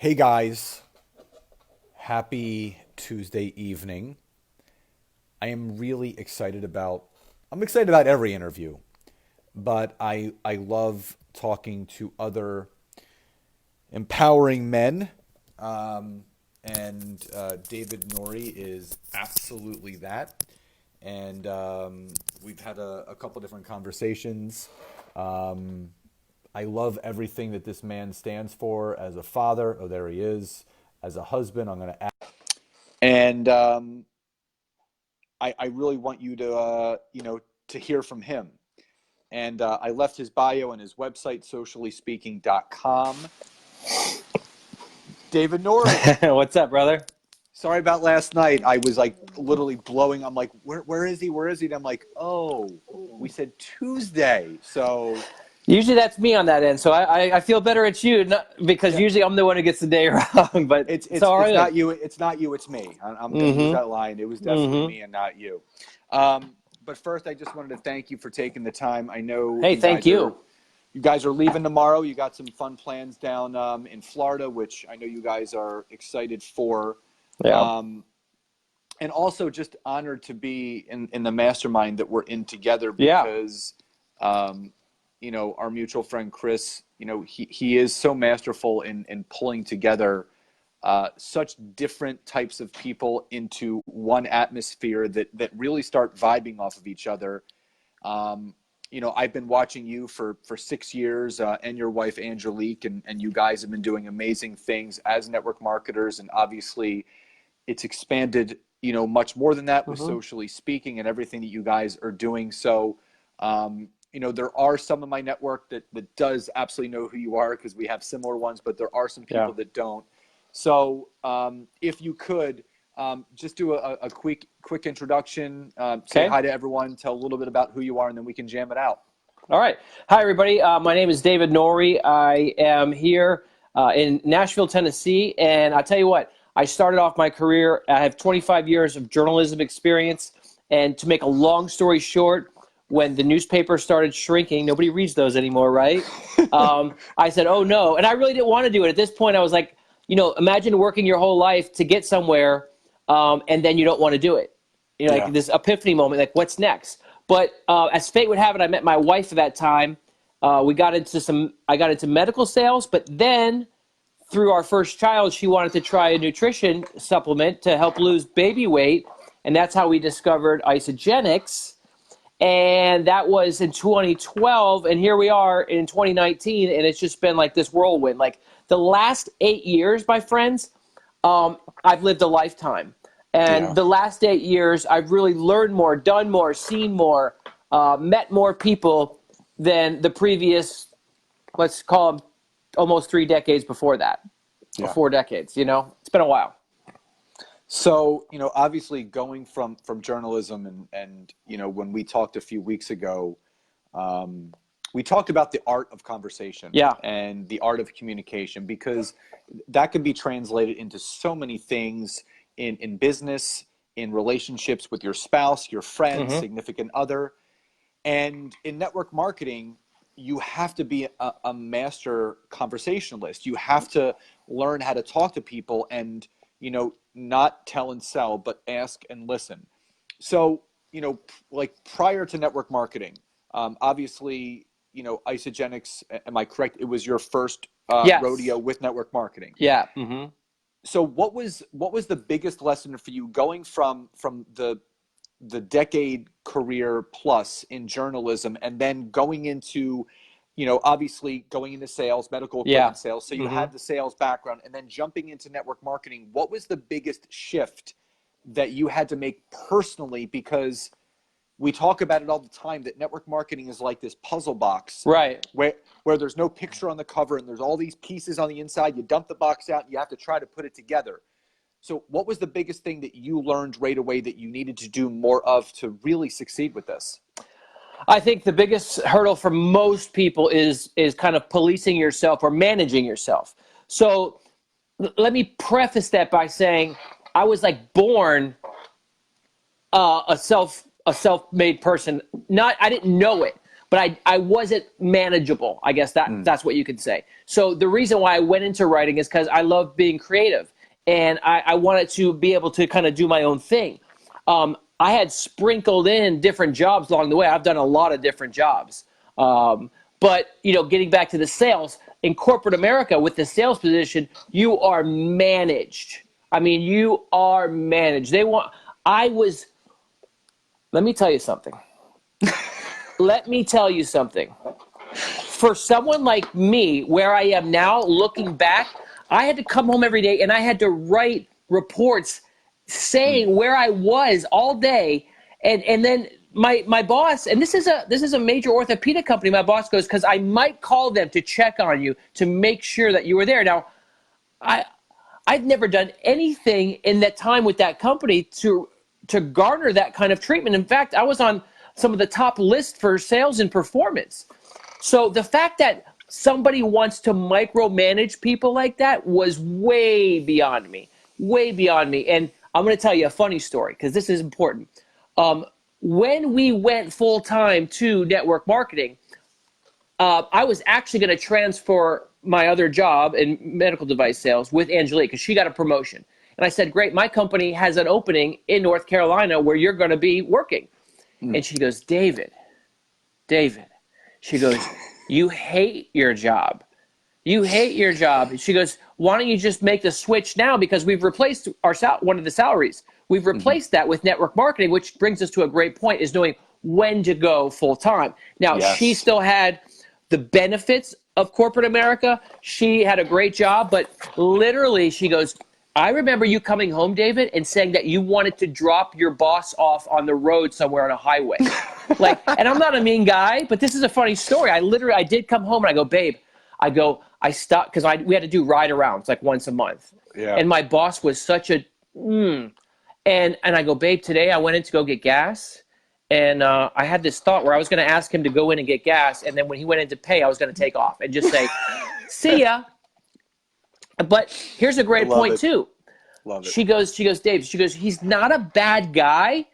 Hey guys, happy Tuesday evening. I am really excited about I'm excited about every interview, but I love talking to other empowering men. And David Norrie is absolutely that. And we've had a couple different conversations. Um, I love everything that this man stands for as a father. Oh, there he is. As a husband, I'm going to add. And I really want you to, to hear from him. And I left his bio and his website, sociallyspeaking.com. David Norrie. What's up, brother? Sorry about last night. I was like literally blowing. I'm like, where is he? Where is he? And I'm like, oh, we said Tuesday. So Usually that's me on that end, so I feel better it's you, because yeah, usually I'm the one who gets the day wrong. But it's all right. not you. It's not you. It's me. I'm going to use that line. It was definitely me and not you. But first, I just wanted to thank you for taking the time. I know Hey, thank you. You guys are leaving tomorrow. You got some fun plans down in Florida, which I know you guys are excited for. Yeah. And also just honored to be in the mastermind that we're in together Yeah. because, our mutual friend Chris, he is so masterful in pulling together such different types of people into one atmosphere that really start vibing off of each other. I've been watching you for 6 years and your wife, Angelike, and you guys have been doing amazing things as network marketers. And obviously it's expanded, much more than that with Socially Speaking and everything that you guys are doing. So, there are some of my network that does absolutely know who you are because we have similar ones, but there are some people that don't. So if you could just do a quick introduction, say hi to everyone, tell a little bit about who you are, and then we can jam it out. All right. Hi, everybody. My name is David Norrie. I am here in Nashville, Tennessee, and I'll tell you what, I started off my career, I have 25 years of journalism experience, and to make a long story short, when the newspaper started shrinking, nobody reads those anymore, right? I said, oh no, and I really didn't want to do it. At this point, I was like, imagine working your whole life to get somewhere, and then you don't want to do it. Like this epiphany moment, like what's next? But as fate would have it, I met my wife at that time. I got into medical sales, but then through our first child, she wanted to try a nutrition supplement to help lose baby weight. And that's how we discovered isogenics. And that was in 2012. And here we are in 2019. And it's just been like this whirlwind. Like the last 8 years, my friends, I've lived a lifetime. And the last 8 years, I've really learned more, done more, seen more, met more people than the previous, let's call them, almost 3 decades before that, or 4 decades. It's been a while. So, obviously going from journalism and when we talked a few weeks ago, we talked about the art of conversation and the art of communication, because that can be translated into so many things in business, in relationships with your spouse, your friends, significant other. And in network marketing, you have to be a master conversationalist. You have to learn how to talk to people and, not tell and sell, but ask and listen. So, like prior to network marketing, obviously, Isogenics, am I correct? It was your first rodeo with network marketing. Yeah. So what was the biggest lesson for you going from the decade career plus in journalism and then going into, obviously going into sales, medical equipment sales. So you had the sales background and then jumping into network marketing. What was the biggest shift that you had to make personally? Because we talk about it all the time that network marketing is like this puzzle box, Right. Where there's no picture on the cover and there's all these pieces on the inside. You dump the box out and you have to try to put it together. So what was the biggest thing that you learned right away that you needed to do more of to really succeed with this? I think the biggest hurdle for most people is kind of policing yourself or managing yourself. So let me preface that by saying I was like born a self-made person. I didn't know it, but I wasn't manageable. I guess that's what you could say. So the reason why I went into writing is because I love being creative, and I wanted to be able to kind of do my own thing. I had sprinkled in different jobs along the way. I've done a lot of different jobs. But, getting back to the sales, in corporate America with the sales position, you are managed. I mean, you are managed. Let me tell you something. Let me tell you something. For someone like me, where I am now, looking back, I had to come home every day and I had to write reports saying where I was all day. And then my boss, and this is a major orthopedic company, my boss goes, because I might call them to check on you to make sure that you were there. Now, I've never done anything in that time with that company to garner that kind of treatment. In fact, I was on some of the top lists for sales and performance. So the fact that somebody wants to micromanage people like that was way beyond me, way beyond me. And I'm going to tell you a funny story because this is important. When we went full time to network marketing, I was actually going to transfer my other job in medical device sales with Angelike because she got a promotion. And I said, great, my company has an opening in North Carolina where you're going to be working. And she goes, David, she goes, you hate your job. You hate your job. And she goes, why don't you just make the switch now? Because we've replaced one of the salaries. We've replaced that with network marketing, which brings us to a great point, is knowing when to go full time. Now, she still had the benefits of corporate America. She had a great job, but literally she goes, I remember you coming home, David, and saying that you wanted to drop your boss off on the road somewhere on a highway. And I'm not a mean guy, but this is a funny story. I did come home and I go, babe, I stopped because we had to do ride arounds like once a month. Yeah. And my boss was such a, and I go, babe, today I went in to go get gas. And I had this thought where I was going to ask him to go in and get gas. And then when he went in to pay, I was going to take off and just say, see ya. But here's a great point too. Love it. She goes, Dave, he's not a bad guy.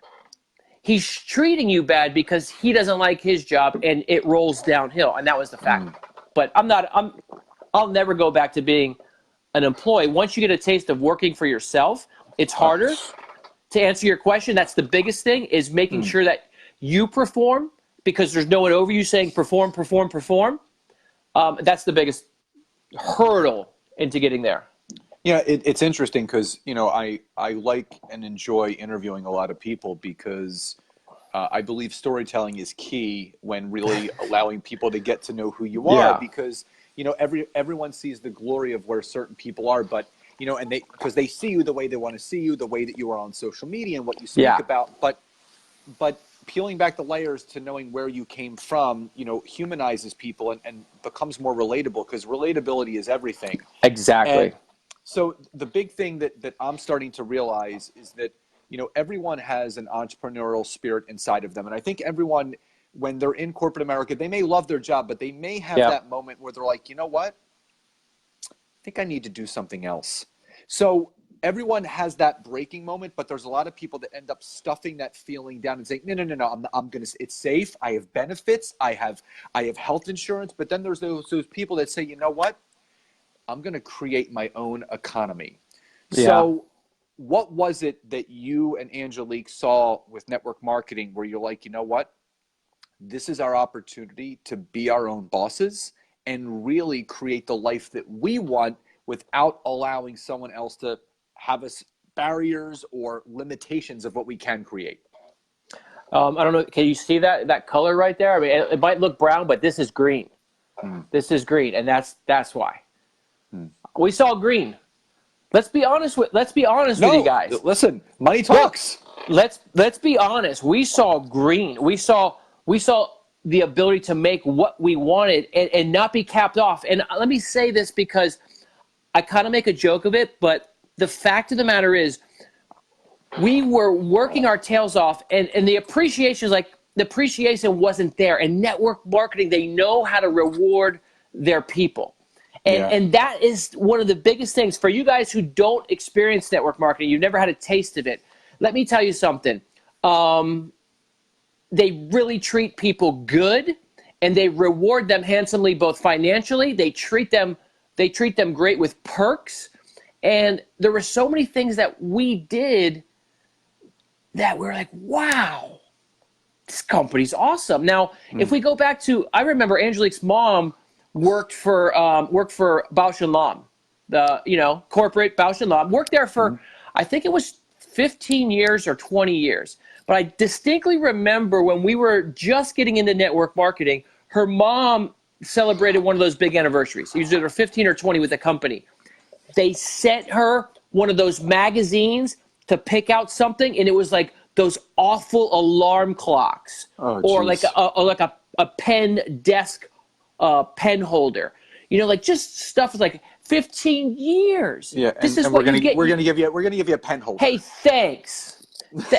He's treating you bad because he doesn't like his job and it rolls downhill. And that was the fact. But I'll never go back to being an employee. Once you get a taste of working for yourself, it's harder. To answer your question, that's the biggest thing, is making sure that you perform, because there's no one over you saying perform. That's the biggest hurdle into getting there. Yeah, it's interesting because, I like and enjoy interviewing a lot of people because I believe storytelling is key when really allowing people to get to know who you are, because, everyone sees the glory of where certain people are, but, because they see you the way they want to see you, the way that you are on social media and what you speak about, but peeling back the layers to knowing where you came from, humanizes people and becomes more relatable, because relatability is everything. Exactly. And so the big thing that I'm starting to realize is that, everyone has an entrepreneurial spirit inside of them. And I think everyone, when they're in corporate America, they may love their job, but they may have that moment where they're like, you know what? I think I need to do something else. So everyone has that breaking moment, but there's a lot of people that end up stuffing that feeling down and saying, no, I'm going to, it's safe. I have benefits. I have health insurance. But then there's those people that say, you know what? I'm going to create my own economy. Yeah. So what was it that you and Angelike saw with network marketing where you're like, you know what? This is our opportunity to be our own bosses and really create the life that we want without allowing someone else to have us barriers or limitations of what we can create. I don't know. Can you see that color right there? I mean, it might look brown, but this is green. This is green, and that's why. We saw green. Let's be honest with you guys. Listen, money talks. Let's be honest. We saw green. We saw the ability to make what we wanted and not be capped off. And let me say this because I kind of make a joke of it, but the fact of the matter is we were working our tails off, and the appreciation wasn't there. And network marketing, they know how to reward their people. And that is one of the biggest things for you guys who don't experience network marketing. You've never had a taste of it. Let me tell you something. They really treat people good, and they reward them handsomely, both financially. They treat them great with perks. And there were so many things that we did that we're like, wow, this company's awesome. Now, if we go back to, I remember Angelike's mom worked for Bausch and Lomb, the corporate Bausch and Lomb. Worked there for, I think it was 15 years or 20 years. But I distinctly remember when we were just getting into network marketing, her mom celebrated one of those big anniversaries. It was either 15 or 20 with the company. They sent her one of those magazines to pick out something, and it was like those awful alarm clocks, or like a pen desk pen holder. Like just stuff like 15 years. Yeah, this is and what we're gonna give you a pen holder. Hey, thanks.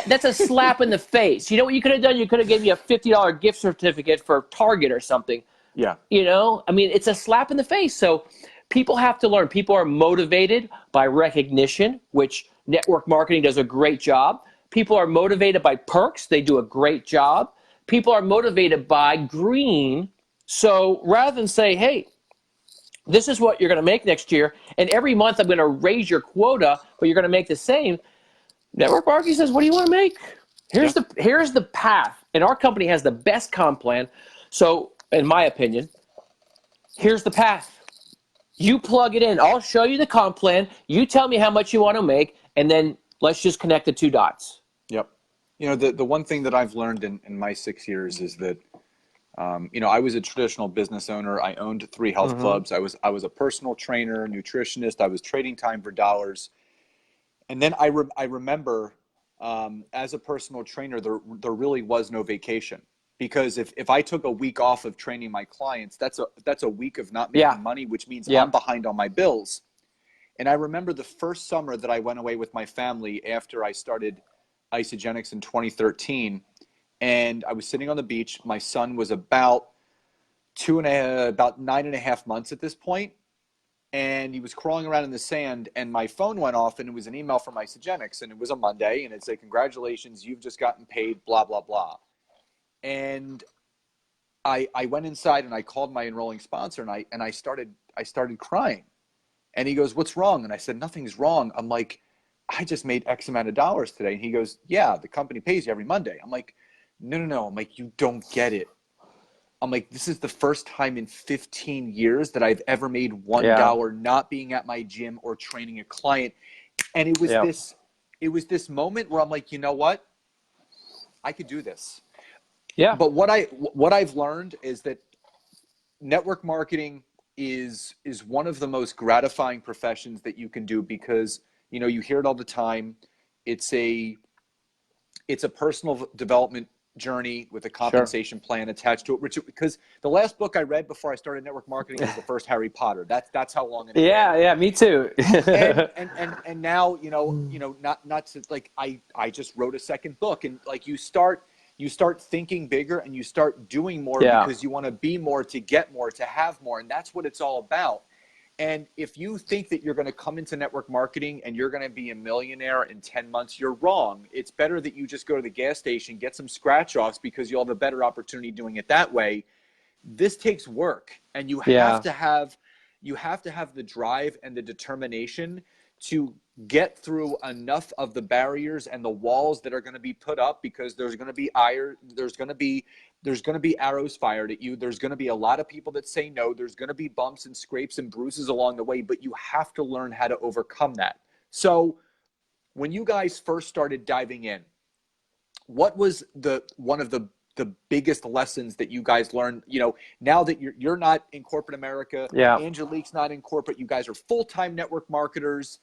That's a slap in the face. You know what you could have done? You could have given me a $50 gift certificate for Target or something. Yeah. I mean, it's a slap in the face. So people have to learn. People are motivated by recognition, which network marketing does a great job. People are motivated by perks. They do a great job. People are motivated by green. So rather than say, hey, this is what you're going to make next year, and every month I'm going to raise your quota, but you're going to make the same, network marketing says, what do you want to make? Here's the path. And our company has the best comp plan. So in my opinion, here's the path. You plug it in. I'll show you the comp plan. You tell me how much you want to make, and then let's just connect the two dots. Yep. The one thing that I've learned in my 6 years is that, I was a traditional business owner. I owned 3 health clubs. I was a personal trainer, nutritionist. I was trading time for dollars. And then I remember, as a personal trainer, there really was no vacation. Because if I took a week off of training my clients, that's a week of not making money, which means I'm behind on my bills. And I remember the first summer that I went away with my family after I started Isagenix in 2013, and I was sitting on the beach. My son was about 9.5 months at this point, and he was crawling around in the sand. And my phone went off, and it was an email from Isagenix, and it was a Monday, and it said, "Congratulations, you've just gotten paid, blah blah blah." And I went inside and I called my enrolling sponsor, and I started crying. And he goes, "What's wrong?" And I said, "Nothing's wrong." I'm like, "I just made X amount of dollars today." And he goes, "Yeah, the company pays you every Monday." I'm like, No. I'm like, "You don't get it." I'm like, "This is the first time in 15 years that I've ever made $1 not being at my gym or training a client." And it was this moment where I'm like, you know what? I could do this. Yeah. But what I've learned is that network marketing is one of the most gratifying professions that you can do, because you hear it all the time. It's a personal development journey with a compensation plan attached to it. Because the last book I read before I started network marketing was the first Harry Potter. That's how long it is. Yeah, me too. and now not to, like, I just wrote a second book, and like you start thinking bigger, and you start doing more because you want to be more, to get more, to have more. And that's what it's all about. And if you think that you're going to come into network marketing and you're going to be a millionaire in 10 months, you're wrong. It's better that you just go to the gas station, get some scratch offs, because you'll have a better opportunity doing it that way. This takes work, and you have to have the drive and the determination to get through enough of the barriers and the walls that are going to be put up, because there's going to be arrows fired at you. There's going to be a lot of people that say no. There's going to be bumps and scrapes and bruises along the way, but you have to learn how to overcome that. So when you guys first started diving in, what was one of the biggest lessons that you guys learned? Now that you're not in corporate America, Angelike's not in corporate, you guys are full-time network marketers.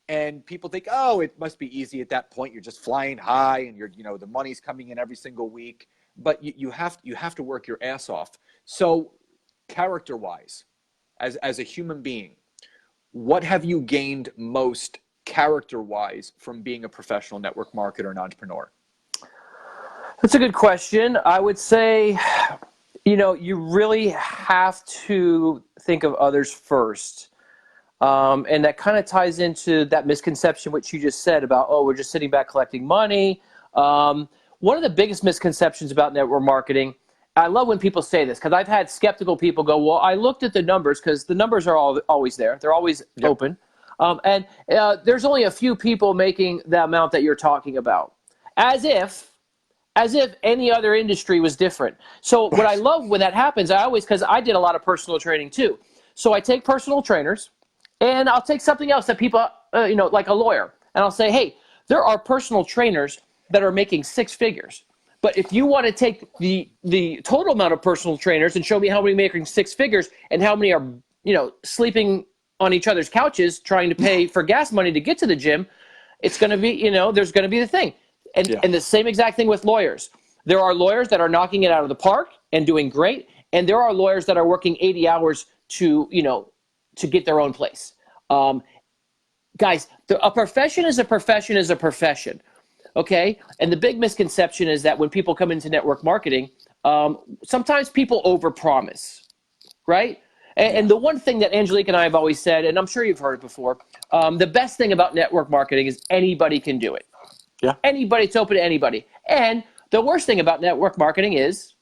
And people think, oh, it must be easy at that point. You're just flying high, and the money's coming in every single week. But you have to work your ass off. So, character-wise, as a human being, what have you gained most character-wise from being a professional network marketer and entrepreneur? That's a good question. I would say, you really have to think of others first. And that kind of ties into that misconception, which you just said about, we're just sitting back collecting money. One of the biggest misconceptions about network marketing, I love when people say this, because I've had skeptical people go, well, I looked at the numbers, because the numbers are always there. They're always open. And there's only a few people making the amount that you're talking about, as if any other industry was different. So what I love when that happens, because I did a lot of personal training too. So I take personal trainers, and I'll take something else that people, like a lawyer, and I'll say, hey, there are personal trainers that are making six figures. But if you want to take the total amount of personal trainers and show me how many making six figures and how many are, sleeping on each other's couches trying to pay for gas money to get to the gym, it's going to be, there's going to be the thing. And the same exact thing with lawyers. There are lawyers that are knocking it out of the park and doing great, and there are lawyers that are working 80 hours to get their own place. Guys, a profession is a profession is a profession. Okay. And the big misconception is that when people come into network marketing, sometimes people overpromise, right? And the one thing that Angelike and I have always said, and I'm sure you've heard it before, the best thing about network marketing is anybody can do it. Yeah. Anybody, it's open to anybody. And the worst thing about network marketing is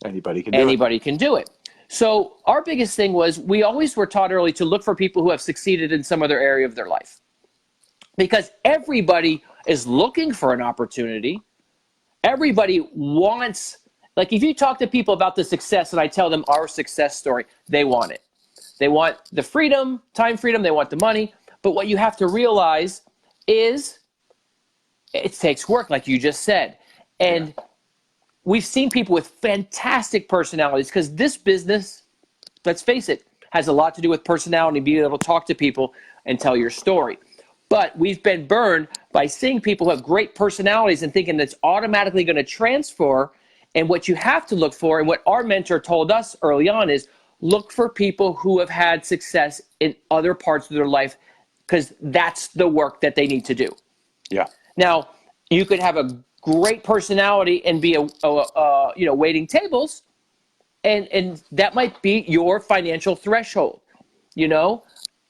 anybody can do it. So our biggest thing was we always were taught early to look for people who have succeeded in some other area of their life. Because everybody is looking for an opportunity. Everybody wants, like if you talk to people about the success and I tell them our success story, they want it. They want the freedom, time freedom, they want the money. But what you have to realize is it takes work, like you just said. And we've seen people with fantastic personalities, because this business, let's face it, has a lot to do with personality, being able to talk to people and tell your story. But we've been burned by seeing people who have great personalities and thinking that's automatically going to transfer. And what you have to look for, and what our mentor told us early on, is look for people who have had success in other parts of their life, because that's the work that they need to do. Yeah. Now, you could have a great personality and be waiting tables, and that might be your financial threshold.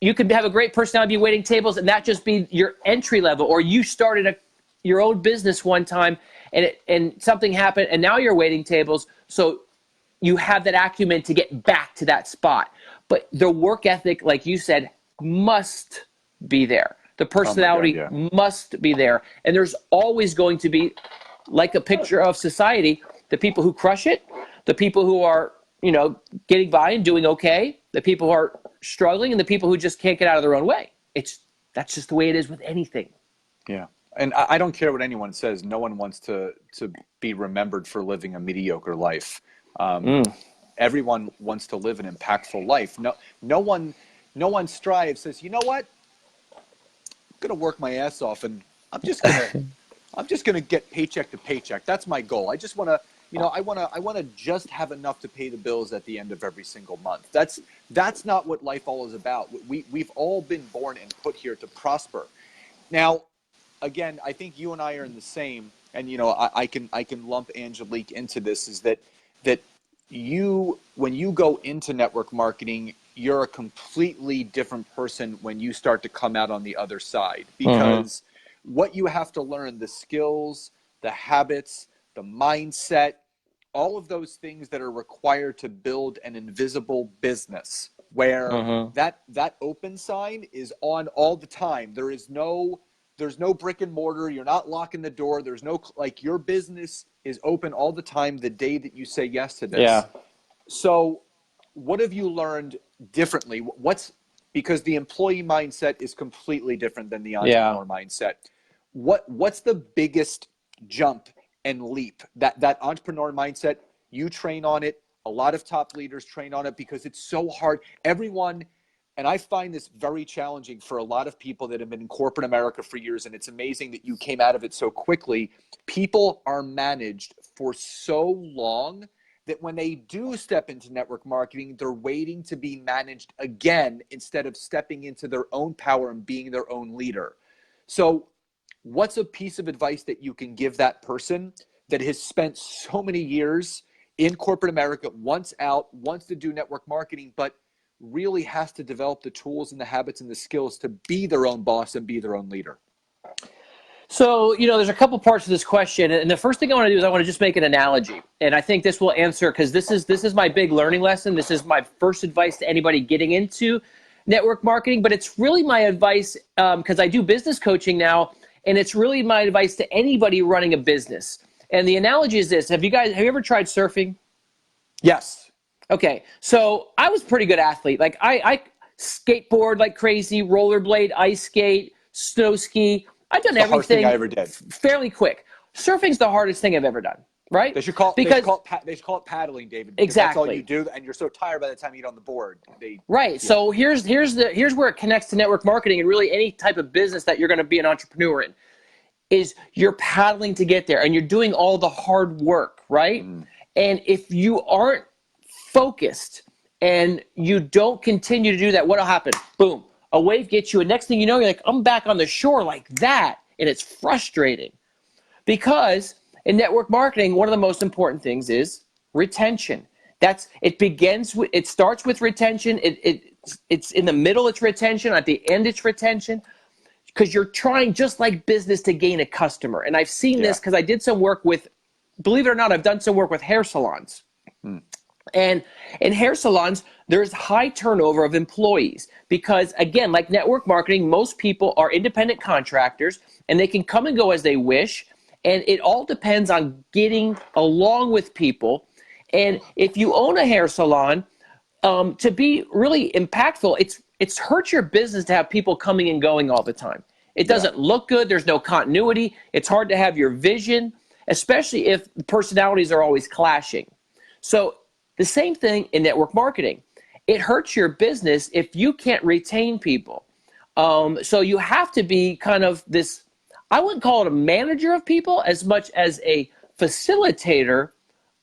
You could have a great personality, be waiting tables, and that just be your entry level. Or you started your own business one time, and something happened, and now you're waiting tables. So you have that acumen to get back to that spot. But the work ethic, like you said, must be there. The personality must be there. And there's always going to be, like a picture of society, the people who crush it, the people who are, getting by and doing okay, the people who are struggling, and the people who just can't get out of their own way. That's just the way it is with anything. Yeah. And I don't care what anyone says. No one wants to be remembered for living a mediocre life. Everyone wants to live an impactful life. No one strives, says, you know what? I'm going to work my ass off, and I'm just going to get paycheck to paycheck. That's my goal. I just want to, I want to just have enough to pay the bills at the end of every single month. That's not what life all is about. We've all been born and put here to prosper. Now, again, I think you and I are in the same, and I can lump Angelike into this, is that when you go into network marketing, you're a completely different person when you start to come out on the other side, because what you have to learn, the skills, the habits, the mindset, all of those things that are required to build an invisible business where that open sign is on all the time. There's no brick and mortar. You're not locking the door. There's no, your business is open all the time the day that you say yes to this. Yeah. So what have you learned differently? Because the employee mindset is completely different than the entrepreneur mindset. What's the biggest jump and leap? That entrepreneur mindset, you train on it. A lot of top leaders train on it because it's so hard. Everyone, and I find this very challenging for a lot of people that have been in corporate America for years, and it's amazing that you came out of it so quickly. People are managed for so long that when they do step into network marketing, they're waiting to be managed again instead of stepping into their own power and being their own leader. So what's a piece of advice that you can give that person that has spent so many years in corporate America, wants to do network marketing, but really has to develop the tools and the habits and the skills to be their own boss and be their own leader? So, there's a couple parts to this question, and the first thing I want to do is I want to just make an analogy, and I think this will answer, because this is my big learning lesson. This is my first advice to anybody getting into network marketing, but it's really my advice because I do business coaching now, and it's really my advice to anybody running a business. And the analogy is this: have you ever tried surfing? Yes. Okay, so I was a pretty good athlete. Like I skateboard like crazy, rollerblade, ice skate, snow ski. I've done everything. Hardest thing I ever did. Fairly quick. Surfing's the hardest thing I've ever done, right? They should call it paddling, David. Because exactly. That's all you do, and you're so tired by the time you get on the board. Right. Yeah. So here's where it connects to network marketing and really any type of business that you're going to be an entrepreneur in. Is you're paddling to get there, and you're doing all the hard work, right? And if you aren't focused and you don't continue to do that, what'll happen? Boom. A wave gets you, and next thing you know, you're like, I'm back on the shore like that. And it's frustrating because in network marketing, one of the most important things is retention. It starts with retention. It's in the middle, it's retention. At the end, it's retention, because you're trying, just like business, to gain a customer. And I've seen this because I did some work with, believe it or not, I've done some work with hair salons. And in hair salons, there's high turnover of employees because, again, like network marketing, most people are independent contractors and they can come and go as they wish. And it all depends on getting along with people. And if you own a hair salon, to be really impactful, it's hurt your business to have people coming and going all the time. It doesn't look good. There's no continuity. It's hard to have your vision, especially if personalities are always clashing. So the same thing in network marketing. It hurts your business if you can't retain people. So you have to be kind of this, I wouldn't call it a manager of people as much as a facilitator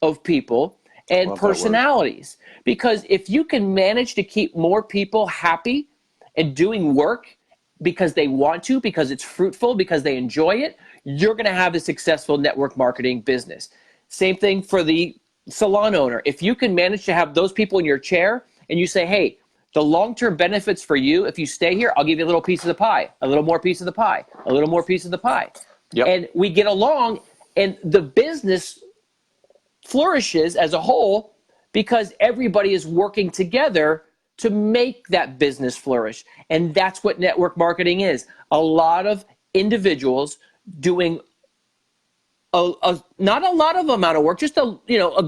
of people and personalities. Because if you can manage to keep more people happy and doing work because they want to, because it's fruitful, because they enjoy it, you're going to have a successful network marketing business. Same thing for the salon owner. If you can manage to have those people in your chair and you say, hey, the long-term benefits for you, if you stay here, I'll give you a little piece of the pie, a little more piece of the pie, a little more piece of the pie. Yep. And we get along, and the business flourishes as a whole because everybody is working together to make that business flourish. And that's what network marketing is. A lot of individuals doing not a lot of amount of work, just a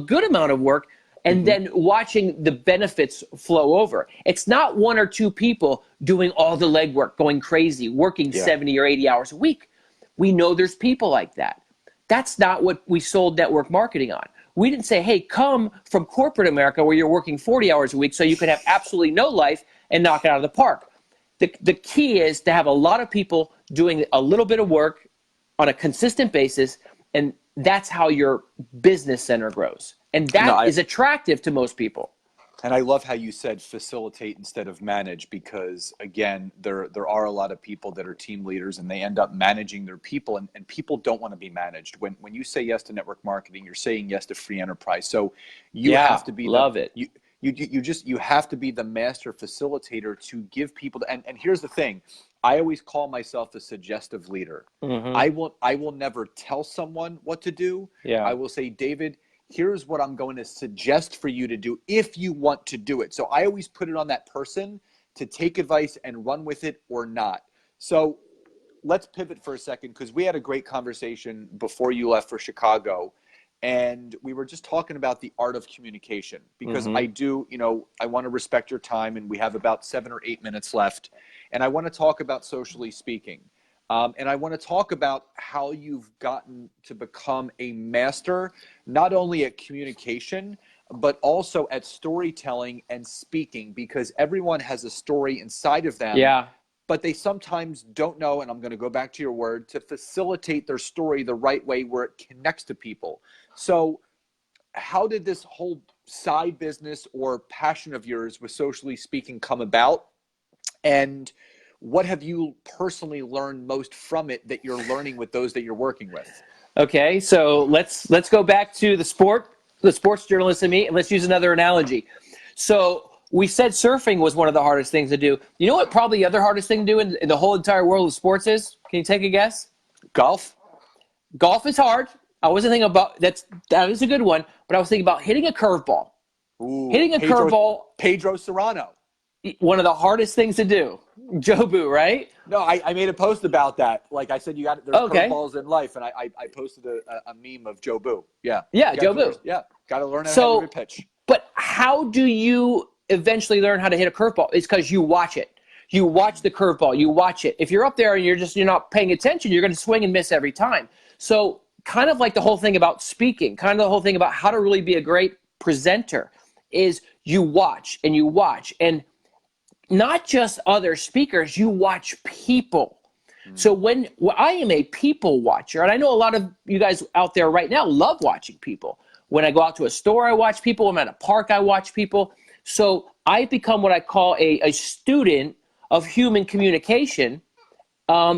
good amount of work, and then watching the benefits flow over. It's not one or two people doing all the legwork, going crazy, working 70 or 80 hours a week. We know there's people like that. That's not what we sold network marketing on. We didn't say, hey, come from corporate America where you're working 40 hours a week so you can have absolutely no life and knock it out of the park. The key is to have a lot of people doing a little bit of work on a consistent basis, and that's how your business center grows. And that is attractive to most people. And I love how you said facilitate instead of manage, because again, there are a lot of people that are team leaders and they end up managing their people, and people don't want to be managed. When you say yes to network marketing, you're saying yes to free enterprise. So you have to be you have to be the master facilitator to give people and here's the thing. I always call myself a suggestive leader. I will never tell someone what to do. I will say, David, here's what I'm going to suggest for you to do if you want to do it. So I always put it on that person to take advice and run with it or not. So let's pivot for a second, because we had a great conversation before you left for Chicago. And we were just talking about the art of communication, because I want to respect your time, and we have about 7 or 8 minutes left. And I want to talk about socially speaking. And I want to talk about how you've gotten to become a master, not only at communication, but also at storytelling and speaking, because everyone has a story inside of them. But they sometimes don't know, and I'm going to go back to your word, to facilitate their story the right way where it connects to people. So how did this whole side business or passion of yours with socially speaking come about? And what have you personally learned most from it that you're learning with those that you're working with? Okay, so let's go back to the sports journalist in me, and let's use another analogy. So we said surfing was one of the hardest things to do. You know what probably the other hardest thing to do in the whole entire world of sports is? Can you take a guess? Golf? Golf is hard. I wasn't thinking about that is a good one, but I was thinking about hitting a curveball. Ooh, Hitting a curveball, Pedro Serrano. one of the hardest things to do. Jobu, right? No, I made a post about that. Like I said, there's Okay. curveballs in life, and I posted a meme of Jobu. Yeah. Yeah, Jobu. Yeah. Got to learn how So, to hit a pitch. but how do you eventually learn how to hit a curveball? It's because you watch it. You watch the curveball. You watch it. If you're up there and you're not paying attention, you're going to swing and miss every time. So kind of like the whole thing about speaking, kind of the whole thing about how to really be a great presenter is you watch and you watch. And not just other speakers, you watch people. So I am a people watcher, and I know a lot of you guys out there right now love watching people. When I go out to a store, I watch people. When I'm at a park, I watch people. So I've become what I call a student of human communication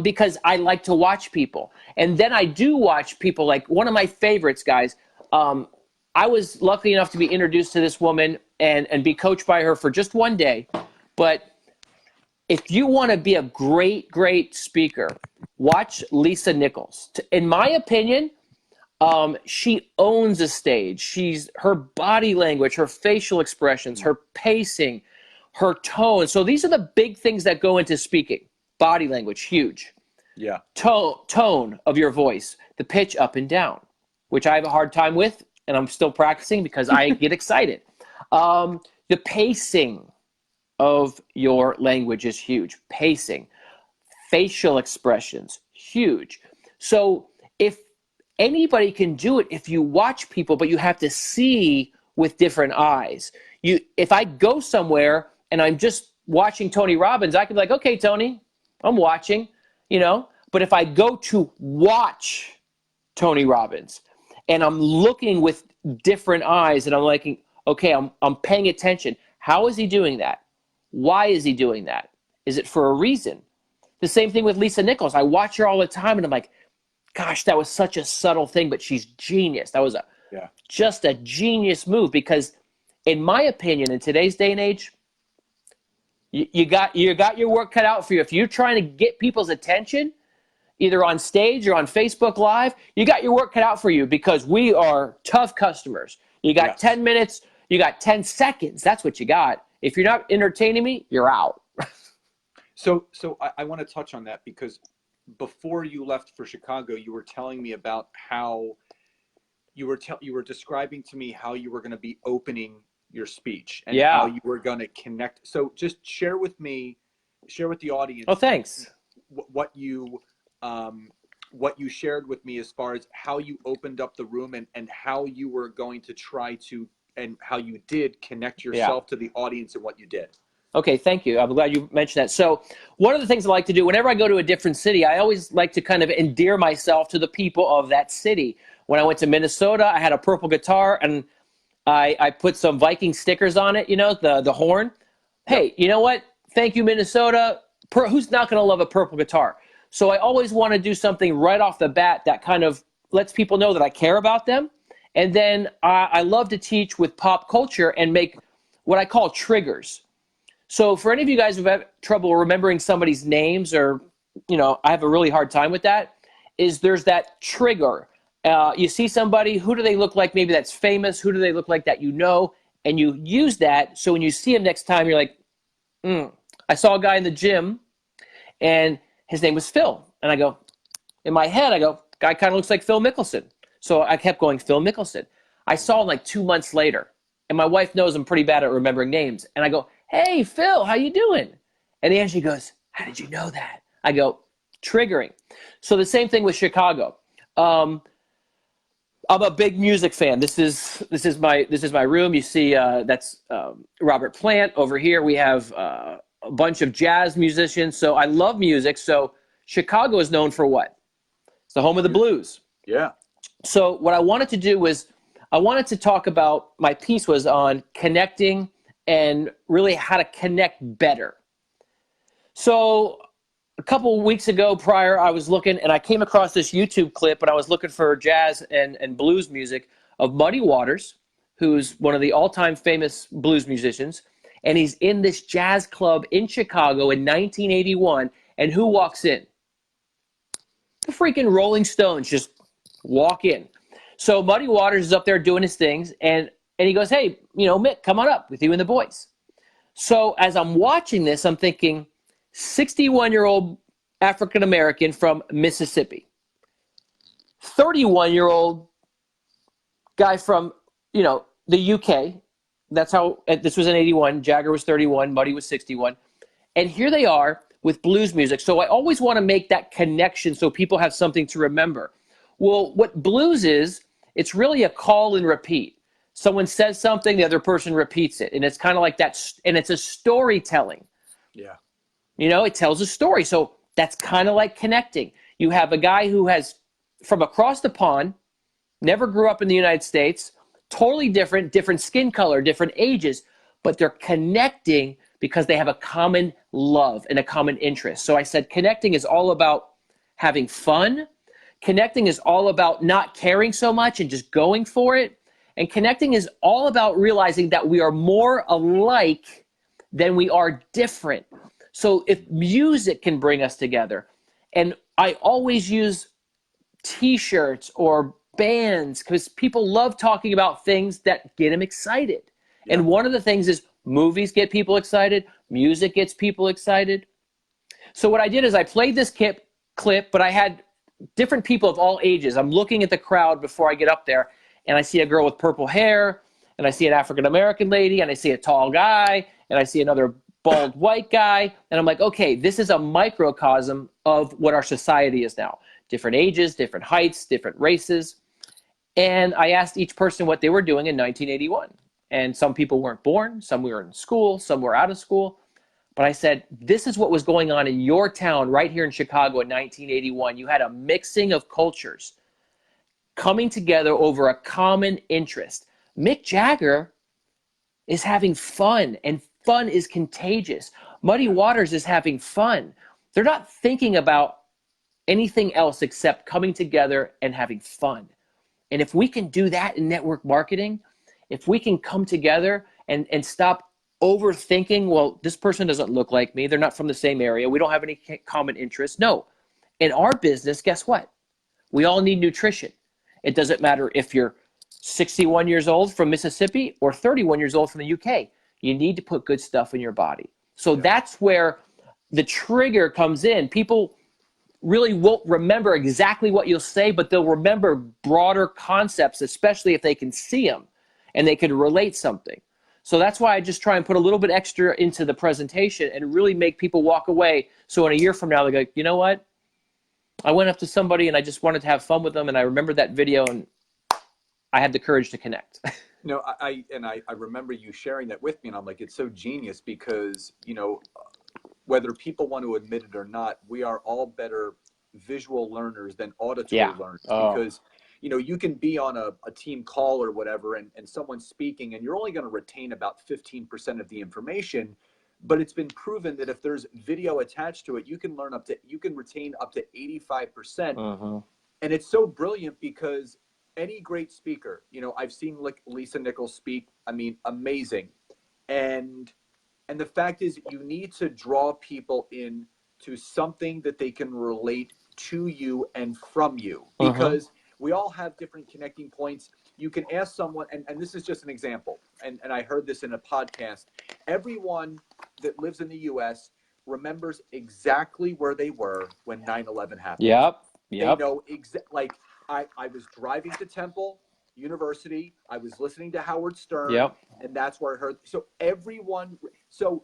because I like to watch people. And then I do watch people, like one of my favorites, guys. I was lucky enough to be introduced to this woman and be coached by her for just one day. But if you want to be a great, great speaker, watch Lisa Nichols. In my opinion, she owns a stage. Her body language, her facial expressions, her pacing, her tone. So these are the big things that go into speaking. Body language, huge. Yeah. Tone of your voice, the pitch up and down, which I have a hard time with, and I'm still practicing because I get excited. The pacing of your language is huge. Pacing, facial expressions, huge. So if anybody can do it, if you watch people, but you have to see with different eyes. If I go somewhere and I'm just watching Tony Robbins, I can be like, okay, Tony, I'm watching, But if I go to watch Tony Robbins and I'm looking with different eyes and I'm like, okay, I'm paying attention. How is he doing that? Why is he doing that? Is it for a reason? The same thing with Lisa Nichols. I watch her all the time and I'm like, gosh, that was such a subtle thing, but she's genius. That was just a genius move because in my opinion, in today's day and age, you got your work cut out for you. If you're trying to get people's attention, either on stage or on Facebook Live, you got your work cut out for you because we are tough customers. You got 10 minutes, you got 10 seconds. That's what you got. If you're not entertaining me, you're out. So I want to touch on that because before you left for Chicago, you were telling me about how you were describing to me how you were going to be opening your speech and how you were going to connect. So just share with the audience. Oh, thanks. What you shared with me as far as how you opened up the room and how you were going to try to and how you did connect yourself to the audience and what you did. Okay, thank you. I'm glad you mentioned that. So one of the things I like to do whenever I go to a different city, I always like to kind of endear myself to the people of that city. When I went to Minnesota, I had a purple guitar and I put some Viking stickers on it, the horn. Hey, you know what? Thank you, Minnesota. Who's not going to love a purple guitar? So I always want to do something right off the bat that kind of lets people know that I care about them. And then I love to teach with pop culture and make what I call triggers. So for any of you guys who've had trouble remembering somebody's names or, I have a really hard time with that, there's that trigger. You see somebody, who do they look like maybe that's famous? Who do they look like that And you use that so when you see him next time, you're like, I saw a guy in the gym and his name was Phil. And I go, in my head, guy kind of looks like Phil Mickelson. So I kept going, Phil Mickelson. I saw him like 2 months later. And my wife knows I'm pretty bad at remembering names. And I go, hey, Phil, how you doing? And Angie goes, how did you know that? I go, triggering. So the same thing with Chicago. I'm a big music fan. This is my room. You see, that's Robert Plant over here. We have a bunch of jazz musicians. So I love music. So Chicago is known for what? It's the home of the blues. Yeah. So what I wanted to do was I wanted to talk about, my piece was on connecting and really how to connect better. So a couple of weeks ago prior, I was looking and I came across this YouTube clip and I was looking for jazz and blues music of Muddy Waters, who's one of the all-time famous blues musicians. And he's in this jazz club in Chicago in 1981. And who walks in? the freaking Rolling Stones just walk in. So Muddy Waters is up there doing his things, and he goes, hey, Mick, come on up with you and the boys. So as I'm watching this, I'm thinking, 61-year-old African-American from Mississippi, 31-year-old guy from, the UK. That's how, this was in 81. Jagger was 31. Muddy was 61. And here they are with blues music. So I always want to make that connection so people have something to remember. Well, what blues is, it's really a call and repeat. Someone says something, the other person repeats it. And it's kind of like that. And it's a storytelling. Yeah. It tells a story. So that's kind of like connecting. You have a guy who has, from across the pond, never grew up in the United States, totally different skin color, different ages, but they're connecting because they have a common love and a common interest. So I said connecting is all about having fun. Connecting is all about not caring so much and just going for it. And connecting is all about realizing that we are more alike than we are different. So if music can bring us together, and I always use T-shirts or bands because people love talking about things that get them excited. Yeah. And one of the things is movies get people excited, music gets people excited. So what I did is I played this clip, but I had different people of all ages. I'm looking at the crowd before I get up there, and I see a girl with purple hair, and I see an African-American lady, and I see a tall guy, and I see another bald white guy, and I'm like, okay, this is a microcosm of what our society is now. Different ages, different heights, different races. And I asked each person what they were doing in 1981. And some people weren't born, some were in school, some were out of school. But I said, this is what was going on in your town right here in Chicago in 1981. You had a mixing of cultures coming together over a common interest. Mick Jagger is having fun, and fun is contagious. Muddy Waters is having fun. They're not thinking about anything else except coming together and having fun. And if we can do that in network marketing, if we can come together and stop overthinking, well, this person doesn't look like me, they're not from the same area, we don't have any common interests. No, in our business, guess what? We all need nutrition. It doesn't matter if you're 61 years old from Mississippi or 31 years old from the UK. You need to put good stuff in your body. So that's where the trigger comes in. People really won't remember exactly what you'll say, but they'll remember broader concepts, especially if they can see them and they can relate something. So that's why I just try and put a little bit extra into the presentation and really make people walk away. So in a year from now, they go, you know what? I went up to somebody and I just wanted to have fun with them. And I remembered that video and I had the courage to connect. No, I remember you sharing that with me, and I'm like, it's so genius because, whether people want to admit it or not, we are all better visual learners than auditory learners because, you can be on a team call or whatever, and someone's speaking, and you're only going to retain about 15% of the information. But it's been proven that if there's video attached to it, you can retain up to 85%. And it's so brilliant because any great speaker, I've seen Lisa Nichols speak. I mean, amazing. And the fact is, you need to draw people in to something that they can relate to you and from you, because we all have different connecting points. You can ask someone, and this is just an example, and I heard this in a podcast. Everyone that lives in the U.S. remembers exactly where they were when 9/11 happened. Yep. They know like I was driving to Temple University. I was listening to Howard Stern, and that's where I heard. So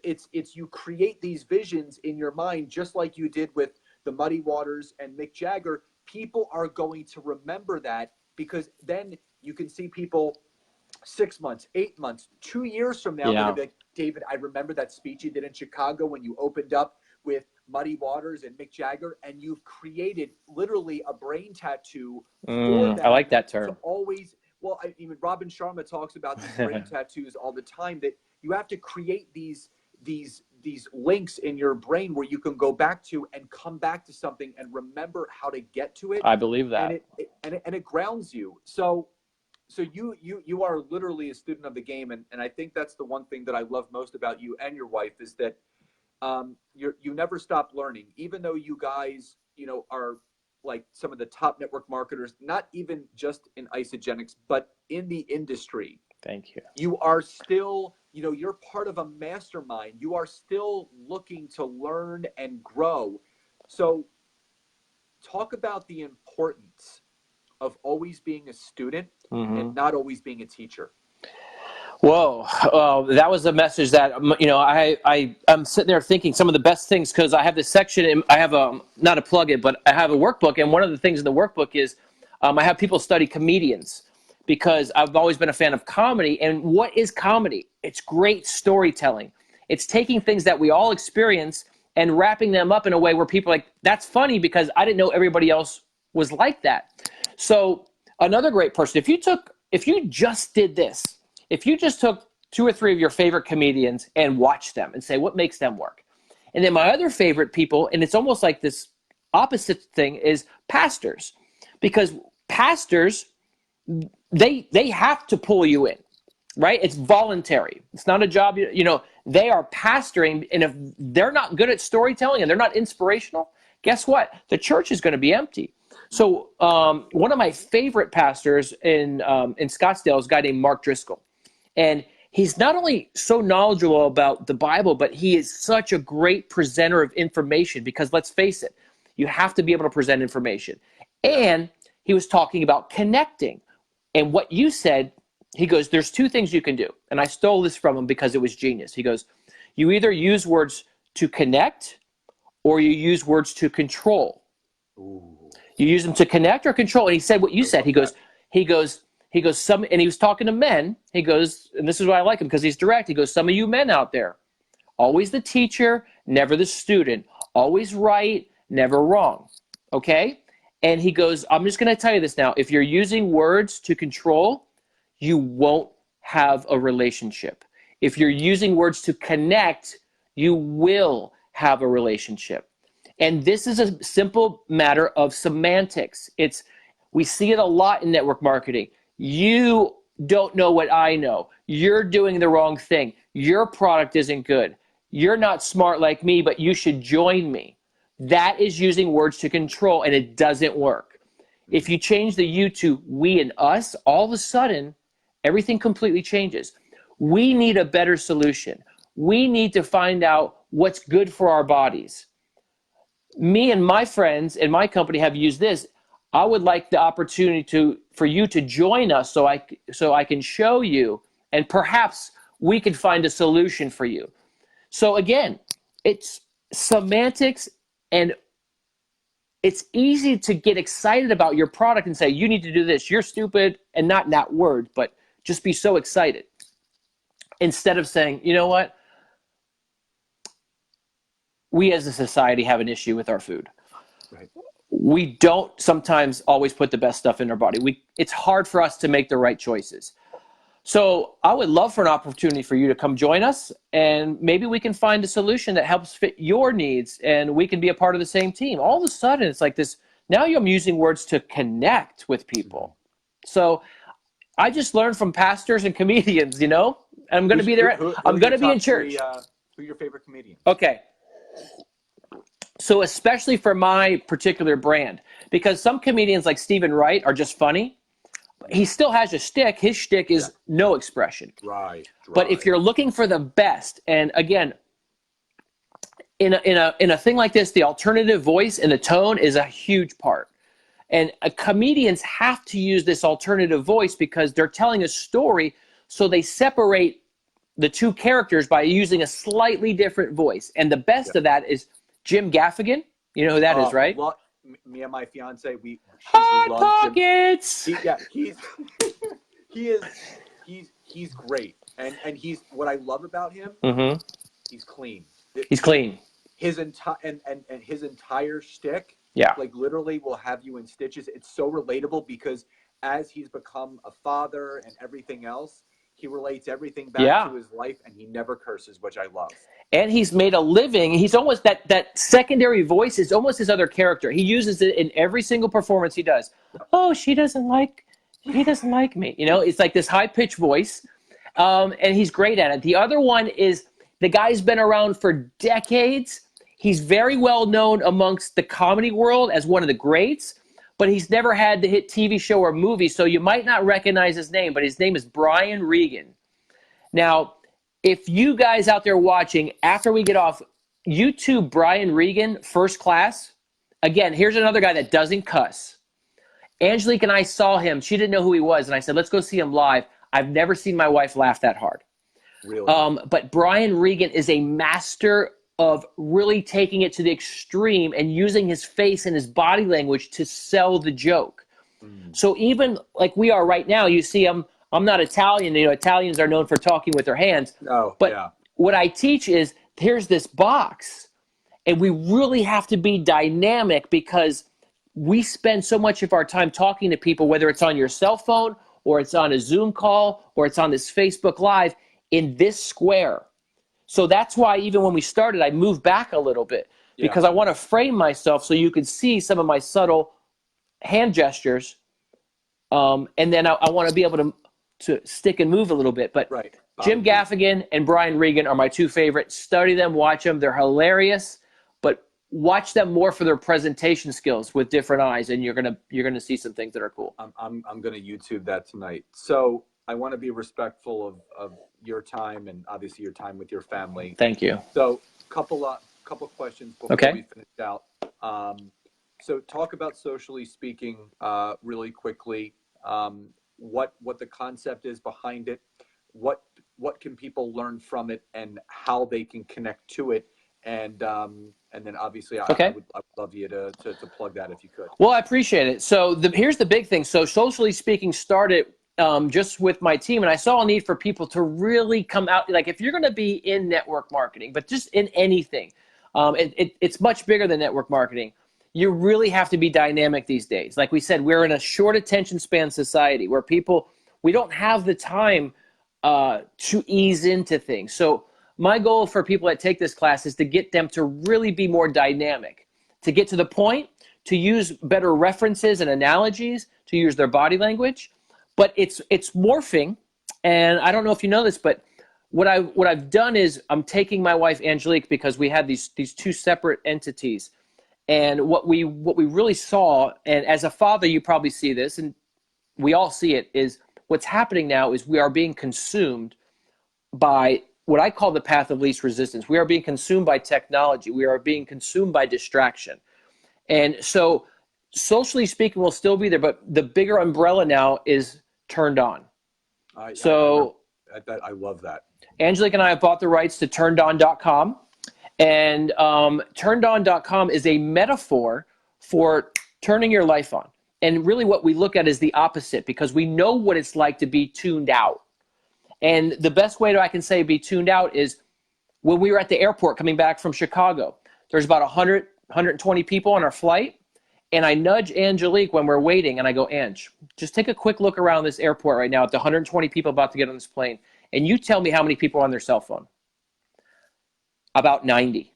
it's you create these visions in your mind, just like you did with the Muddy Waters and Mick Jagger. People are going to remember that because then you can see people 6 months, 8 months, 2 years from now. They're gonna be like, David, I remember that speech you did in Chicago when you opened up with Muddy Waters and Mick Jagger, and you've created literally a brain tattoo for them. I like that term. To always, even Robin Sharma talks about these brain tattoos all the time, that you have to create these links in your brain where you can go back to and come back to something and remember how to get to it. I believe that. And it grounds you. So you are literally a student of the game. And I think that's the one thing that I love most about you and your wife is that you never stop learning, even though you guys, are like some of the top network marketers, not even just in isogenics, but in the industry. Thank you. You are still, you're part of a mastermind. You are still looking to learn and grow. So talk about the importance of always being a student and not always being a teacher. Whoa, that was a message that, I'm sitting there thinking some of the best things, because I have this section, I have not a plugin, but I have a workbook, and one of the things in the workbook is I have people study comedians, because I've always been a fan of comedy. And what is comedy? It's great storytelling. It's taking things that we all experience and wrapping them up in a way where people are like, that's funny because I didn't know everybody else was like that. So another great person, if you just did this, if you just took 2 or 3 of your favorite comedians and watched them and say, what makes them work? And then my other favorite people, and it's almost like this opposite thing, is pastors. Because pastors, they have to pull you in, right? It's voluntary. It's not a job, they are pastoring. And if they're not good at storytelling and they're not inspirational, guess what? The church is going to be empty. So one of my favorite pastors in Scottsdale is a guy named Mark Driscoll. And he's not only so knowledgeable about the Bible, but he is such a great presenter of information, because let's face it, you have to be able to present information. And he was talking about connecting. And what you said, he goes, there's 2 things you can do. And I stole this from him because it was genius. He goes, you either use words to connect or you use words to control. Ooh. You use them to connect or control. And he said what you said. He goes, and he was talking to men. He goes, and this is why I like him, because he's direct. He goes, some of you men out there, always the teacher, never the student, always right, never wrong. Okay? And he goes, I'm just going to tell you this now. If you're using words to control, you won't have a relationship. If you're using words to connect, you will have a relationship. And this is a simple matter of semantics. We see it a lot in network marketing. You don't know what I know. You're doing the wrong thing. Your product isn't good. You're not smart like me, but you should join me. That is using words to control, and it doesn't work. If you change the you to we and us, all of a sudden, everything completely changes. We need a better solution. We need to find out what's good for our bodies. Me and my friends in my company have used this. I would like the opportunity for you to join us so I can show you, and perhaps we can find a solution for you. So again, it's semantics, and it's easy to get excited about your product and say, you need to do this, you're stupid, and not in that word, but just be so excited. Instead of saying, you know what? We as a society have an issue with our food. Right. We don't sometimes always put the best stuff in our body. It's hard for us to make the right choices. So I would love for an opportunity for you to come join us, and maybe we can find a solution that helps fit your needs, and we can be a part of the same team. All of a sudden, it's like this. Now I'm using words to connect with people. So I just learned from pastors and comedians, I'm going to be there. I'm going to be in church. Who are your favorite comedians? Okay. So especially for my particular brand, because some comedians like Stephen Wright are just funny. He still has a shtick. His shtick is no expression. Right. But if you're looking for the best, and again, in a thing like this, the alternative voice and the tone is a huge part. And comedians have to use this alternative voice because they're telling a story, so they separate the 2 characters by using a slightly different voice. And the best of that is Jim Gaffigan. You know who that is, right? Well, me and my fiance, we Hot Pockets. He's great, and he's what I love about him. He's clean. He's clean. His entire and his entire shtick, like literally will have you in stitches. It's so relatable because as he's become a father and everything else, he relates everything back to his life, and he never curses, which I love. And he's made a living. He's almost that secondary voice is almost his other character. He uses it in every single performance he does. Oh, he doesn't like me. It's like this high-pitched voice, and he's great at it. The other one is the guy's been around for decades. He's very well known amongst the comedy world as one of the greats, but he's never had the hit TV show or movie, so you might not recognize his name, but his name is Brian Regan. Now, if you guys out there watching, after we get off, YouTube Brian Regan, First Class. Again, here's another guy that doesn't cuss. Angelique and I saw him. She didn't know who he was, and I said, let's go see him live. I've never seen my wife laugh that hard. Really? But Brian Regan is a master of really taking it to the extreme and using his face and his body language to sell the joke. So even like we are right now, you see I'm not Italian. You know, Italians are known for talking with their hands. No, but yeah. What I teach is here's this box, and we really have to be dynamic because we spend so much of our time talking to people, whether it's on your cell phone or it's on a Zoom call or it's on this Facebook Live in this square. So that's why even when we started, I moved back a little bit because I want to frame myself so you can see some of my subtle hand gestures. And then I want to be able to stick and move a little bit. But right. Jim Gaffigan and Brian Regan are my two favorites. Study them, watch them. They're hilarious, but watch them more for their presentation skills with different eyes, and you're gonna see some things that are cool. I'm gonna YouTube that tonight. So I want to be respectful of your time and obviously your time with your family. Thank you. So couple questions before we finish out. So talk about Socially Speaking really quickly. What the concept is behind it. What can people learn from it, and how they can connect to it, and then obviously I would love you to plug that if you could. Well, I appreciate it. So here's the big thing. So Socially Speaking started just with my team, and I saw a need for people to really come out. Like if you're going to be in network marketing, but just in anything, it's much bigger than network marketing. You really have to be dynamic these days. Like we said, we're in a short attention span society where we don't have the time to ease into things. So my goal for people that take this class is to get them to really be more dynamic, to get to the point, to use better references and analogies, to use their body language. But it's morphing, and I don't know if you know this, but what I've done is I'm taking my wife Angelique, because we had these two separate entities, and what we really saw, and as a father you probably see this, and we all see it, is what's happening now is we are being consumed by what I call the path of least resistance. We are being consumed by technology. We are being consumed by distraction. And so Socially Speaking will still be there, but the bigger umbrella now is Turned On. I love that. Angelique and I have bought the rights to turnedon.com. And turnedon.com is a metaphor for turning your life on. And really what we look at is the opposite, because we know what it's like to be tuned out. And the best way I can say be tuned out is when we were at the airport coming back from Chicago, there's about 100, 120 people on our flight. And I nudge Angelique when we're waiting, and I go, Ange, just take a quick look around this airport right now at the 120 people about to get on this plane, and you tell me how many people are on their cell phone. About 90.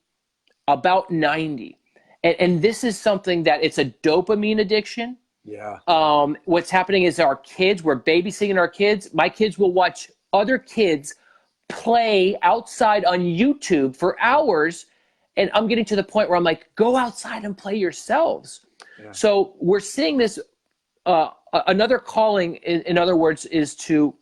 About 90. And this is something that it's a dopamine addiction. Yeah. What's happening is our kids, we're babysitting our kids. My kids will watch other kids play outside on YouTube for hours, and I'm getting to the point where I'm like, go outside and play yourselves. Yeah. So we're seeing this, another calling, in other words, is to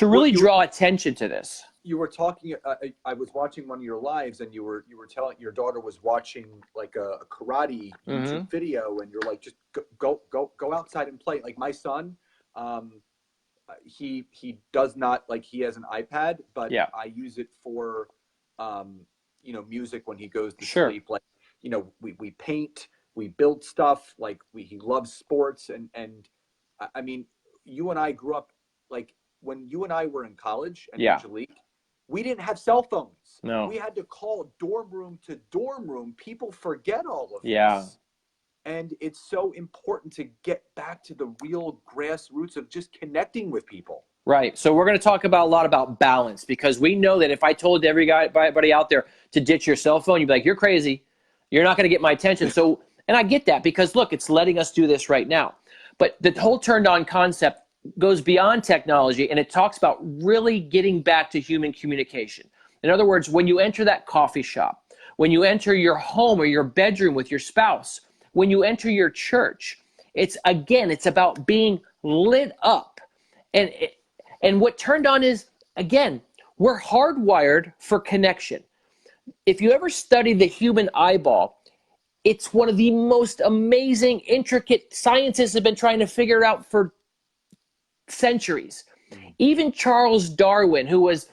really draw attention to this. You were talking, I was watching one of your lives, and you were telling your daughter was watching like a karate YouTube video, and you're like, just go outside and play. Like my son, he does not, like, he has an iPad, but yeah. I use it for music when he goes to sleep. Like, we paint, we build stuff, like he loves sports, and I mean, you and I grew up, like when you and I were in college, and Angelique, we didn't have cell phones. No. We had to call dorm room to dorm room. People forget all of this. And it's so important to get back to the real grassroots of just connecting with people. Right. So we're going to talk a lot about balance, because we know that if I told everybody out there to ditch your cell phone, you'd be like, you're crazy. You're not going to get my attention. So, and I get that, because look, it's letting us do this right now. But the whole Turned On concept goes beyond technology, and it talks about really getting back to human communication. In other words, when you enter that coffee shop, when you enter your home or your bedroom with your spouse, when you enter your church. It's about being lit up. And what turned on is, again, we're hardwired for connection. If you ever study the human eyeball, it's one of the most amazing, intricate, scientists have been trying to figure it out for centuries. Even Charles Darwin, who was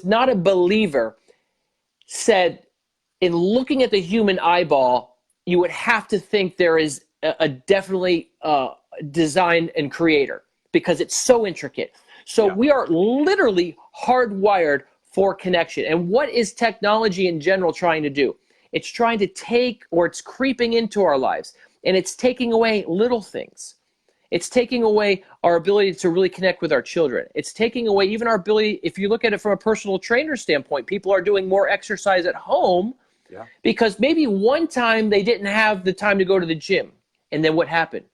not a believer, said, in looking at the human eyeball, you would have to think there is a definitely design and creator, because it's so intricate. So we are literally hardwired for connection. And what is technology in general trying to do? It's trying to it's creeping into our lives, and it's taking away little things. It's taking away our ability to really connect with our children. It's taking away even our ability, if you look at it from a personal trainer standpoint, people are doing more exercise at home because maybe one time they didn't have the time to go to the gym. And then what happened?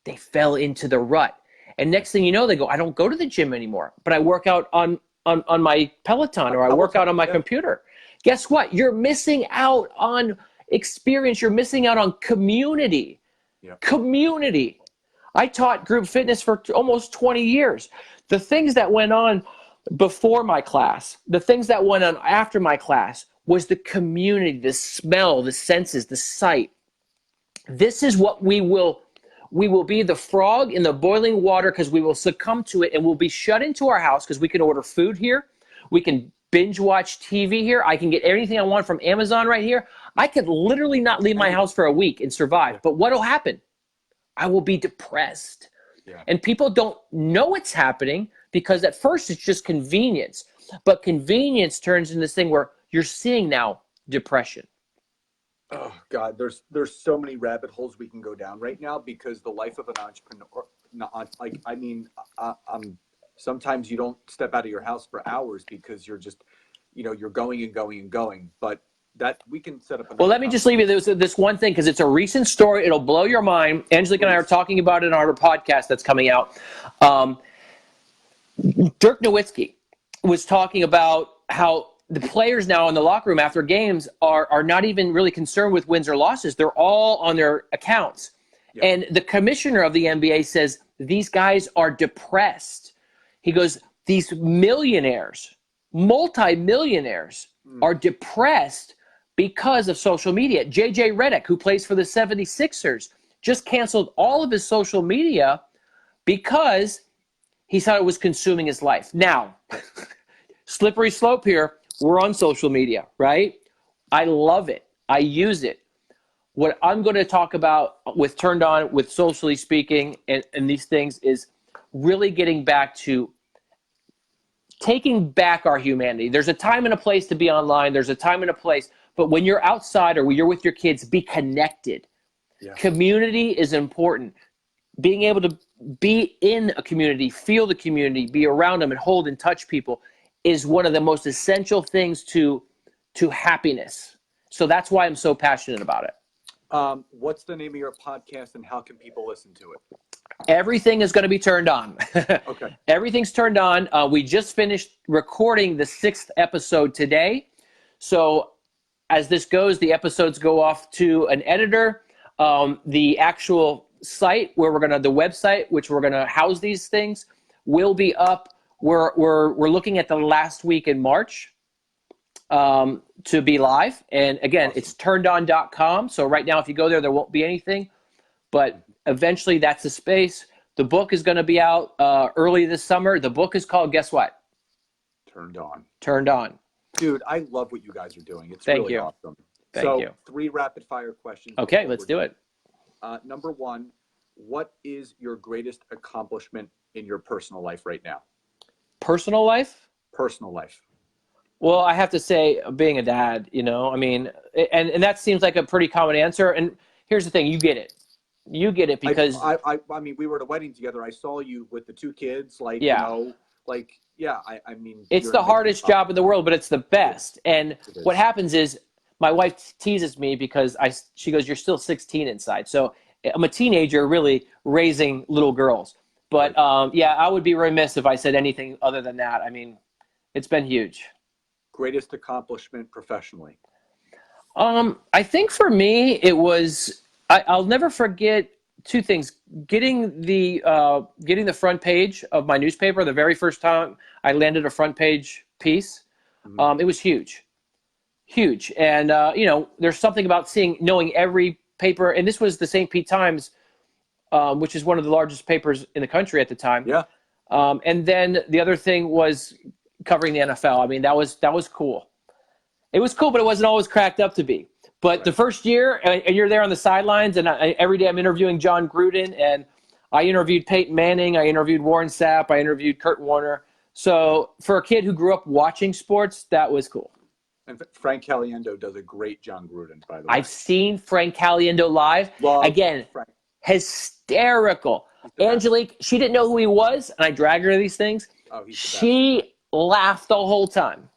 They fell into the rut. And next thing you know, they go, I don't go to the gym anymore, but I work out on my Peloton, or I work out on my computer. Guess what? You're missing out on experience. You're missing out on community. Community. I taught group fitness for almost 20 years. The things that went on before my class, the things that went on after my class, was the community, the smell, the senses, the sight. This is what we will be, the frog in the boiling water, because we will succumb to it, and we'll be shut into our house because we can order food here. We can binge watch TV here. I can get everything I want from Amazon right here. I could literally not leave my house for a week and survive. But what will happen? I will be depressed. And people don't know it's happening because at first it's just convenience. But convenience turns into this thing where you're seeing now depression. Oh God, there's so many rabbit holes we can go down right now, because the life of an entrepreneur, sometimes you don't step out of your house for hours because you're just, you're going and going and going. But that we can set up. Well, let me just leave you this one thing, because it's a recent story. It'll blow your mind. Angelike and I are talking about it on our podcast that's coming out. Dirk Nowitzki was talking about how the players now in the locker room after games are not even really concerned with wins or losses. They're all on their accounts. And the commissioner of the NBA says these guys are depressed. He goes, these millionaires, multi-millionaires are depressed because of social media. JJ Redick, who plays for the 76ers, just canceled all of his social media because he thought it was consuming his life. Now, slippery slope here. We're on social media, right? I love it. I use it. What I'm going to talk about with Turned On, with Socially Speaking, and these things is really getting back to taking back our humanity. There's a time and a place to be online. There's a time and a place. But when you're outside or when you're with your kids, be connected. Community is important. Being able to be in a community, feel the community, be around them and hold and touch people is one of the most essential things to happiness. So that's why I'm so passionate about it. What's the name of your podcast and how can people listen to it? Everything is going to be turned on. Okay. Everything's turned on. We just finished recording the 6th episode today. So as this goes, the episodes go off to an editor. The actual site where the website, which we're going to house these things, will be up. We're looking at the last week in March to be live. And again, It's turnedon.com. So right now, if you go there won't be anything. But eventually, that's the space. The book is going to be out early this summer. The book is called, guess what? Turned On. Turned On. Dude, I love what you guys are doing. It's Thank really you. awesome. Thank you. 3 rapid fire questions. Okay, let's do it. Number 1, what is your greatest accomplishment in your personal life right now? Personal life? Personal life. Well, I have to say, being a dad, and that seems like a pretty common answer. And here's the thing, you get it. You get it because I mean, we were at a wedding together. I saw you with the 2 kids, I mean, it's the hardest job in the world, but it's the best. And what happens is my wife teases me because she goes, "You're still 16 inside." So I'm a teenager really raising little girls. But I would be remiss if I said anything other than that. I mean, it's been huge. Greatest accomplishment professionally? I think for me, it was, I'll never forget two things. Getting the front page of my newspaper, the very first time I landed a front page piece, it was huge, huge. And, there's something about knowing every paper, and this was the St. Pete Times, which is one of the largest papers in the country at the time. Yeah. And then the other thing was covering the NFL. I mean, that was cool. It was cool, but it wasn't always cracked up to be. But the first year, and you're there on the sidelines, and every day I'm interviewing John Gruden, and I interviewed Peyton Manning, I interviewed Warren Sapp, I interviewed Kurt Warner. So for a kid who grew up watching sports, that was cool. And Frank Caliendo does a great John Gruden, by the way. I've seen Frank Caliendo live. Again, Frank. Hysterical. Angelike, she didn't know who he was, and I drag her to these things. Oh, he's she laughed the whole time.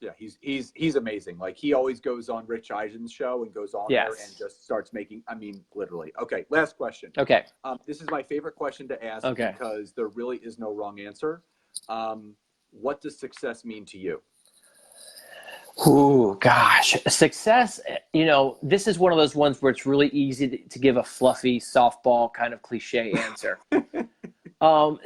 Yeah, he's amazing. Like, he always goes on Rich Eisen's show and goes on there and just starts making, I mean, literally. Okay, last question. Okay. This is my favorite question to ask because there really is no wrong answer. What does success mean to you? Ooh, gosh. Success, this is one of those ones where it's really easy to give a fluffy softball kind of cliche answer.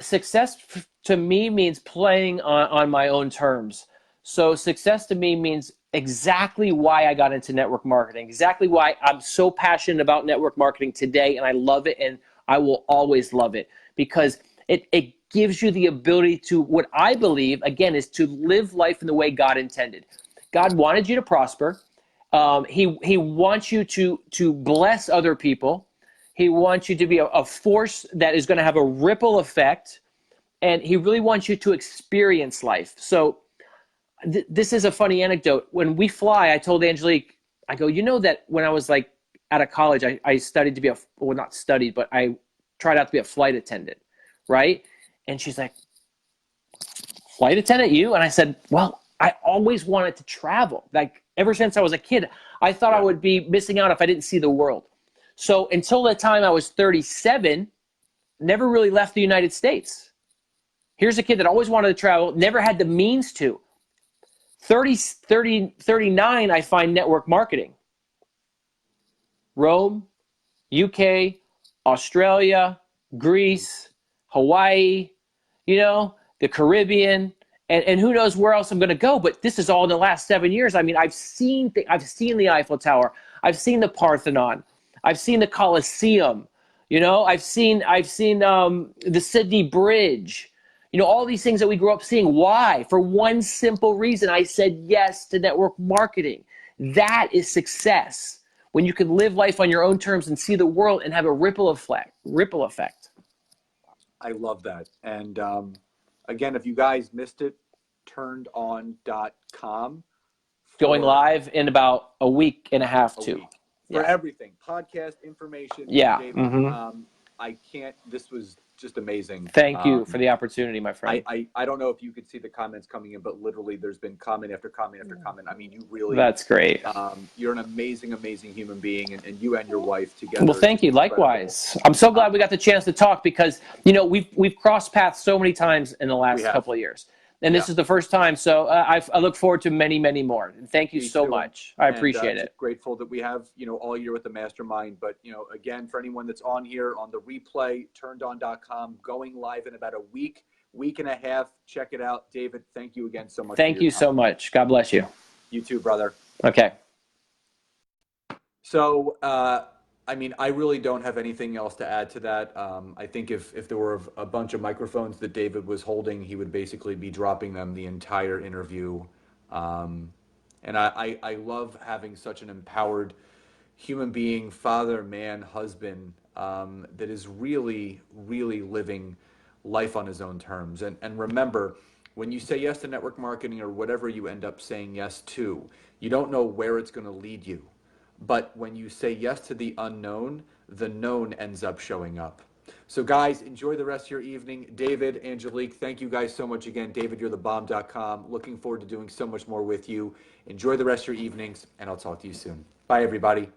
Success to me means playing on my own terms. So success to me means exactly why I got into network marketing, exactly why I'm so passionate about network marketing today, and I love it, and I will always love it, because it gives you the ability to, what I believe, again, is to live life in the way God intended. God wanted you to prosper. He wants you to bless other people. He wants you to be a force that is going to have a ripple effect, and he really wants you to experience life. So this is a funny anecdote. When we fly, I told Angelike, I go, that when I was like out of college, I studied to be not studied, but I tried out to be a flight attendant, right? And she's like, flight attendant, you? And I said, well, I always wanted to travel. Like, ever since I was a kid, I thought I would be missing out if I didn't see the world. So until the time I was 37, never really left the United States. Here's a kid that always wanted to travel, never had the means to. 39, I find network marketing. Rome, UK, Australia, Greece, Hawaii, the Caribbean, and who knows where else I'm going to go. But this is all in the last 7 years. I mean, I've seen the Eiffel Tower. I've seen the Parthenon. I've seen the Colosseum. I've seen the Sydney Bridge. All these things that we grew up seeing. Why? For one simple reason. I said yes to network marketing. That is success. When you can live life on your own terms and see the world and have a ripple effect. I love that. And again, if you guys missed it, turnedon.com. Going live in about a week and a half, too. For everything. Podcast, information. Yeah. David, this was just amazing. Thank you for the opportunity, my friend. I don't know if you could see the comments coming in, but literally there's been comment after comment after comment. I mean, you really... That's great. You're an amazing, amazing human being, and you and your wife together. Well, thank you. Likewise. I'm so glad we got the chance to talk because, we've crossed paths so many times in the last couple of years. And this is the first time, so I look forward to many, many more. And thank you so much. I appreciate it. Grateful that we have, all year with the mastermind. But, again, for anyone that's on here on the replay, turnedon.com, going live in about a week and a half. Check it out. David, thank you again so much. Thank you so much. God bless you. You too, brother. Okay. So, I really don't have anything else to add to that. I think if there were a bunch of microphones that David was holding, he would basically be dropping them the entire interview. And I love having such an empowered human being, father, man, husband, that is really, really living life on his own terms. And remember, when you say yes to network marketing or whatever you end up saying yes to, you don't know where it's going to lead you. But when you say yes to the unknown, the known ends up showing up. So guys, enjoy the rest of your evening. David, Angelike, thank you guys so much again. David, you're thebomb.com. Looking forward to doing so much more with you. Enjoy the rest of your evenings, and I'll talk to you soon. Bye, everybody.